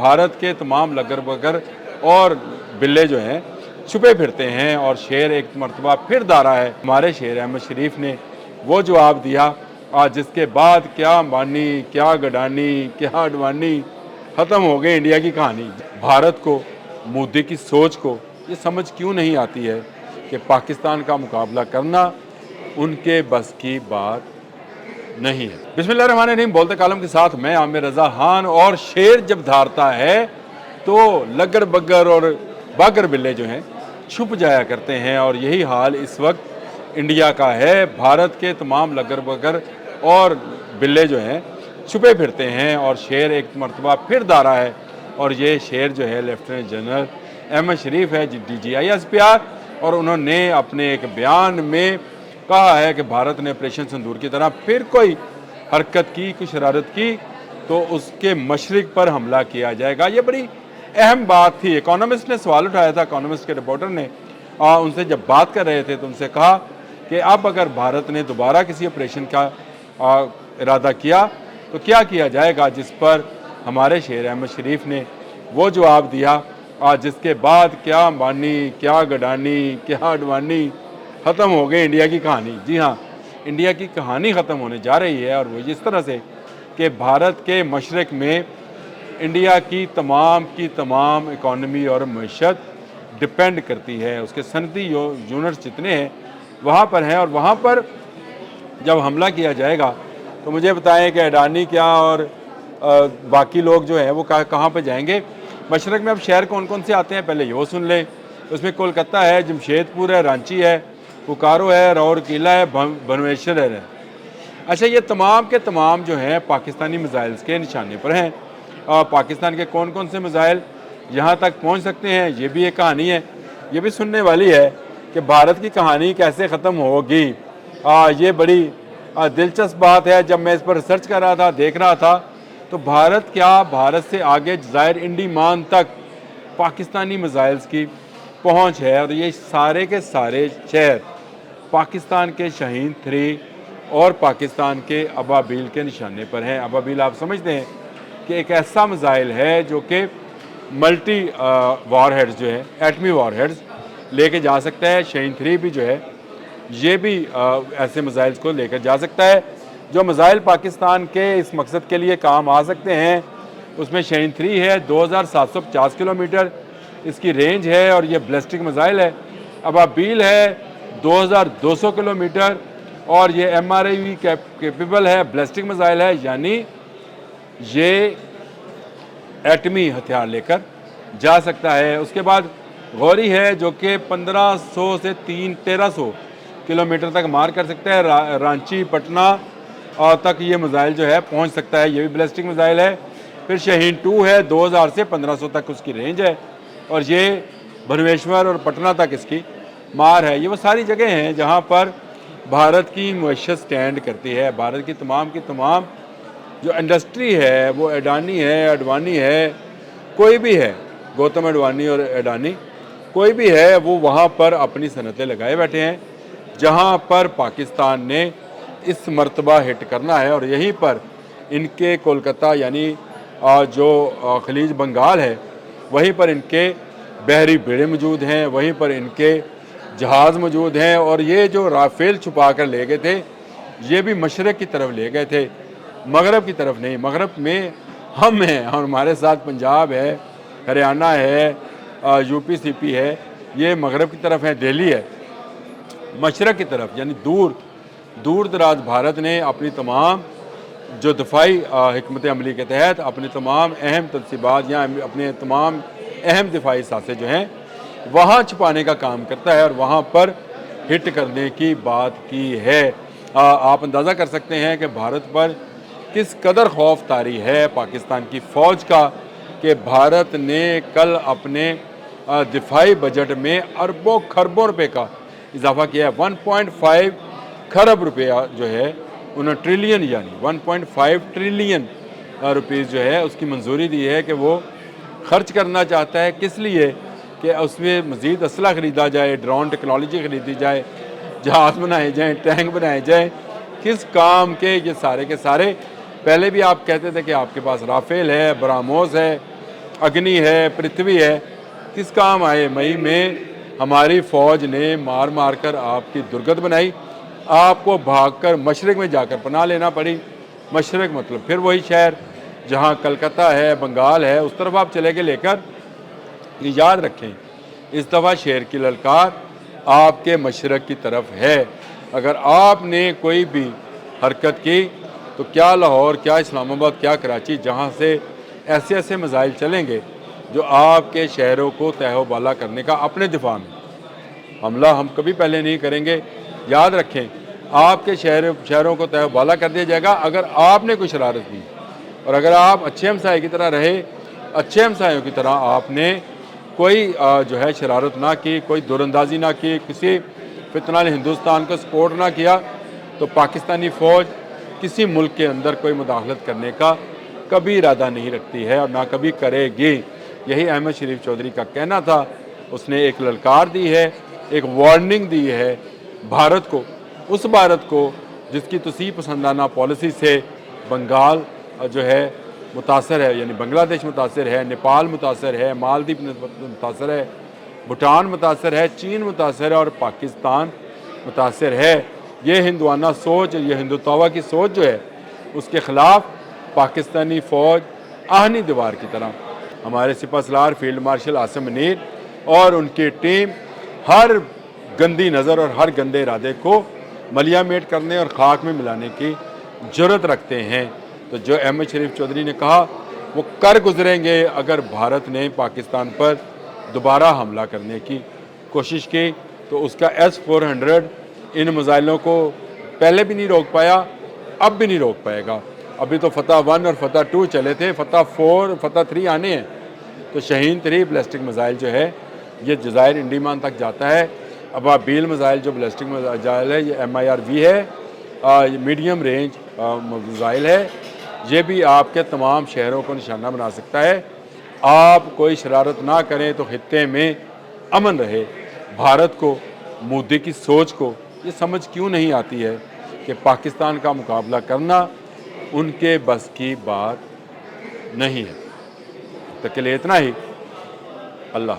भारत के तमाम लगर बगर और बिल्ले जो हैं छुपे फिरते हैं और शेर एक मरतबा फिर दारा है। हमारे शेर अहमद शरीफ ने वो जवाब दिया जिसके बाद क्या अंबानी, क्या गडानी, क्या अडवाणी, ख़त्म हो गई इंडिया की कहानी। भारत को, मोदी की सोच को ये समझ क्यों नहीं आती है कि पाकिस्तान का मुकाबला करना उनके बस की बात नहीं है। बिस्मिल्लाहिर्रहमानिर्रहीम, बोलते कालम के साथ मैं आमिर रज़ा खान। और शेर जब धारता है तो लगर बगर और बागर बिल्ले जो हैं छुप जाया करते हैं, और यही हाल इस वक्त इंडिया का है। भारत के तमाम लगर बगर और बिल्ले जो हैं छुपे फिरते हैं और शेर एक मरतबा फिर दारा है, और ये शेर जो है लेफ्टिनेंट जनरल अहमद शरीफ है, DGISPR। और उन्होंने अपने एक बयान में कहा है कि भारत ने ऑपरेशन सिंदूर की तरह फिर कोई हरकत की, कोई शरारत की तो उसके मशरिक पर हमला किया जाएगा। ये बड़ी अहम बात थी। इकोनॉमिस्ट ने सवाल उठाया था, इकोनॉमिस्ट के रिपोर्टर ने उनसे जब बात कर रहे थे तो उनसे कहा कि अब अगर भारत ने दोबारा किसी ऑपरेशन का इरादा किया तो क्या किया जाएगा, जिस पर हमारे शेर अहमद शरीफ ने वो जवाब दिया जिसके बाद क्या अंबानी, क्या गडानी, क्या अडवाणी, ख़त्म हो गई इंडिया की कहानी। जी हाँ, इंडिया की कहानी ख़त्म होने जा रही है, और वो इस तरह से कि भारत के मशरक़ में इंडिया की तमाम इकॉनमी और मईशत डिपेंड करती है। उसके सनती यूनिट्स जितने हैं वहाँ पर हैं, और वहाँ पर जब हमला किया जाएगा तो मुझे बताएं कि अडानी क्या और बाकी लोग जो हैं वो कहाँ पर जाएंगे। मशरक़ में अब शहर कौन कौन से आते हैं पहले ये वो सुन लें। उसमें कोलकाता है, जमशेदपुर है, रांची है, बोकारो है, राउरकेला है, भुवनेश्वर है। अच्छा, ये तमाम के तमाम जो हैं पाकिस्तानी मिसाइल्स के निशाने पर हैं। और पाकिस्तान के कौन कौन से मिसाइल यहाँ तक पहुँच सकते हैं, ये भी एक कहानी है। ये भी सुनने वाली है कि भारत की कहानी कैसे ख़त्म होगी। ये बड़ी दिलचस्प बात है। जब मैं इस पर रिसर्च कर रहा था, देख रहा था, तो भारत से आगे जज़ायर इंडमान तक पाकिस्तानी मिसाइल्स की पहुँच है, और ये सारे के सारे शहर पाकिस्तान के शाहीन 3 और पाकिस्तान के अबाबील के निशाने पर हैं। अबाबील आप समझते हैं कि एक ऐसा मिसाइल है जो कि मल्टी वॉरहेड्स जो है, एटमी वॉरहेड्स लेके जा सकता है। शाहीन 3 भी जो है ये भी ऐसे मिसाइल्स को लेकर जा सकता है। जो मिसाइल पाकिस्तान के इस मकसद के लिए काम आ सकते हैं उसमें शाहीन 3 है, 2750 किलोमीटर इसकी रेंज है, और ये बैलिस्टिक मिसाइल है। अबाबील है 2200 किलोमीटर, और ये MRAV कैपेबल है, बैलिस्टिक मिसाइल है, यानी ये एटमी हथियार लेकर जा सकता है। उसके बाद गौरी है जो कि 1500 से 1300 किलोमीटर तक मार कर सकता है। रांची, पटना तक ये मिसाइल जो है पहुंच सकता है, ये भी बैलिस्टिक मिसाइल है। फिर शाहीन 2 है, 2000 से 1500 तक उसकी रेंज है, और ये भुवनेश्वर और पटना तक इसकी मार है। ये वो सारी जगह हैं जहां पर भारत की मईशत स्टैंड करती है। भारत की तमाम जो इंडस्ट्री है, वो अडानी है, अडवाणी है, कोई भी है, गौतम अडवाणी और अडानी कोई भी है, वो वहाँ पर अपनी सनतें लगाए बैठे हैं जहाँ पर पाकिस्तान ने इस मरतबा हिट करना है। और यहीं पर इनके कोलकाता यानी जो खलीज बंगाल है, वहीं पर इनके बहरी बेड़े मौजूद हैं, वहीं पर इनके जहाज़ मौजूद हैं। और ये जो राफेल छुपा कर ले गए थे, ये भी मशरक़ की तरफ ले गए थे, मगरब की तरफ नहीं। मगरब में हम हैं, और हमारे साथ पंजाब है, हरियाणा है, UP CP है, ये मगरब की तरफ है, दिल्ली है। मशरक़ की तरफ यानी दूर दराज भारत ने अपनी तमाम जो दफाई हिकमत अमली के तहत अपने तमाम अहम तनसीबात या अपने तमाम अहम दिफाई सासे जो हैं वहाँ छुपाने का काम करता है, और वहाँ पर हिट करने की बात की है। आप अंदाज़ा कर सकते हैं कि भारत पर किस कदर खौफ तारी है पाकिस्तान की फ़ौज का, कि भारत ने कल अपने दिफाई बजट में अरबों खरबों रुपए का इजाफा किया है। 1.5 खरब रुपया जो है उन्होंने ट्रिलियन यानी 1.5 ट्रिलियन रुपीज़ जो है उसकी मंजूरी दी है कि वो खर्च करना चाहता है। किस लिए कि उसमें मज़ीद असला ख़रीदा जाए, ड्रोन टेक्नोलॉजी ख़रीदी जाए, जहाज़ बनाए जाएँ, टैंक बनाए जाएँ। किस काम के ये सारे के सारे। पहले भी आप कहते थे कि आपके पास राफेल है, ब्राह्मोस है, अग्नि है, पृथ्वी है, किस काम आए। मई में हमारी फ़ौज ने मार मार कर आपकी दुर्गत बनाई, आपको भागकर मशरक़ में जाकर पनाह लेना पड़ी। मशरक़ मतलब फिर वही शहर जहाँ कलकत्ता है, बंगाल है, उस तरफ आप चले गए लेकर। ये याद रखें, इस दफ़ा शेर की ललकार आपके मशरक़ की तरफ है। अगर आपने कोई भी हरकत की तो क्या लाहौर, क्या इस्लामाबाद, क्या कराची, जहाँ से ऐसे ऐसे मिसाइल चलेंगे जो आपके शहरों को तहो बाला करने का, अपने दिफा में हमला हम कभी पहले नहीं करेंगे। याद रखें, आपके शहरों को तहो बाला कर दिया जाएगा अगर आपने कोई शरारत की। और अगर आप अच्छे हमसाए की तरह रहे, अच्छे हमसायों की तरह आपने कोई जो है शरारत ना की, कोई दूरंदाजी ना की, किसी फितना ने हिंदुस्तान को सपोर्ट ना किया, तो पाकिस्तानी फ़ौज किसी मुल्क के अंदर कोई मुदाखलत करने का कभी इरादा नहीं रखती है और ना कभी करेगी। यही अहमद शरीफ चौधरी का कहना था। उसने एक ललकार दी है, एक वार्निंग दी है भारत को, उस भारत को जिसकी तसीह पसंदाना पॉलिसी से बंगाल जो है मुतासर है, यानी बांग्लादेश मुतासर है, नेपाल मुतासर है, मालदीव मुतासर है, भूटान मुतासर है, चीन मुतासर है और पाकिस्तान मुतासर है। ये हिंदुआना सोच, ये हिंदुत्वा की सोच जो है, उसके ख़िलाफ़ पाकिस्तानी फ़ौज आहनी दीवार की तरह, हमारे सिपहसालार फील्ड मार्शल आसिम मुनीर और उनकी टीम हर गंदी नज़र और हर गंदे इरादे को मलियामेट करने और खाक में मिलाने की जुर्रत रखते हैं। तो जो अहमद शरीफ चौधरी ने कहा वो कर गुजरेंगे अगर भारत ने पाकिस्तान पर दोबारा हमला करने की कोशिश की। तो उसका S-400 इन मिसाइलों को पहले भी नहीं रोक पाया, अब भी नहीं रोक पाएगा। अभी तो फतह 1 और फतह 2 चले थे, फतह 4, फतह 3 आने हैं। तो शाहीन 3 बैलिस्टिक मिसाइल जो है ये जज़ायर इंडीमान तक जाता है। अबाबील मिसाइल जो बैलिस्टिक मिसाइल है ये MIRV है, ये मीडियम रेंज मिसाइल है। ये भी आपके तमाम शहरों को निशाना बना सकता है। आप कोई शरारत ना करें तो खित्ते में अमन रहे। भारत को, मोदी की सोच को ये समझ क्यों नहीं आती है कि पाकिस्तान का मुकाबला करना उनके बस की बात नहीं है। तक के लिए इतना ही। अल्लाह।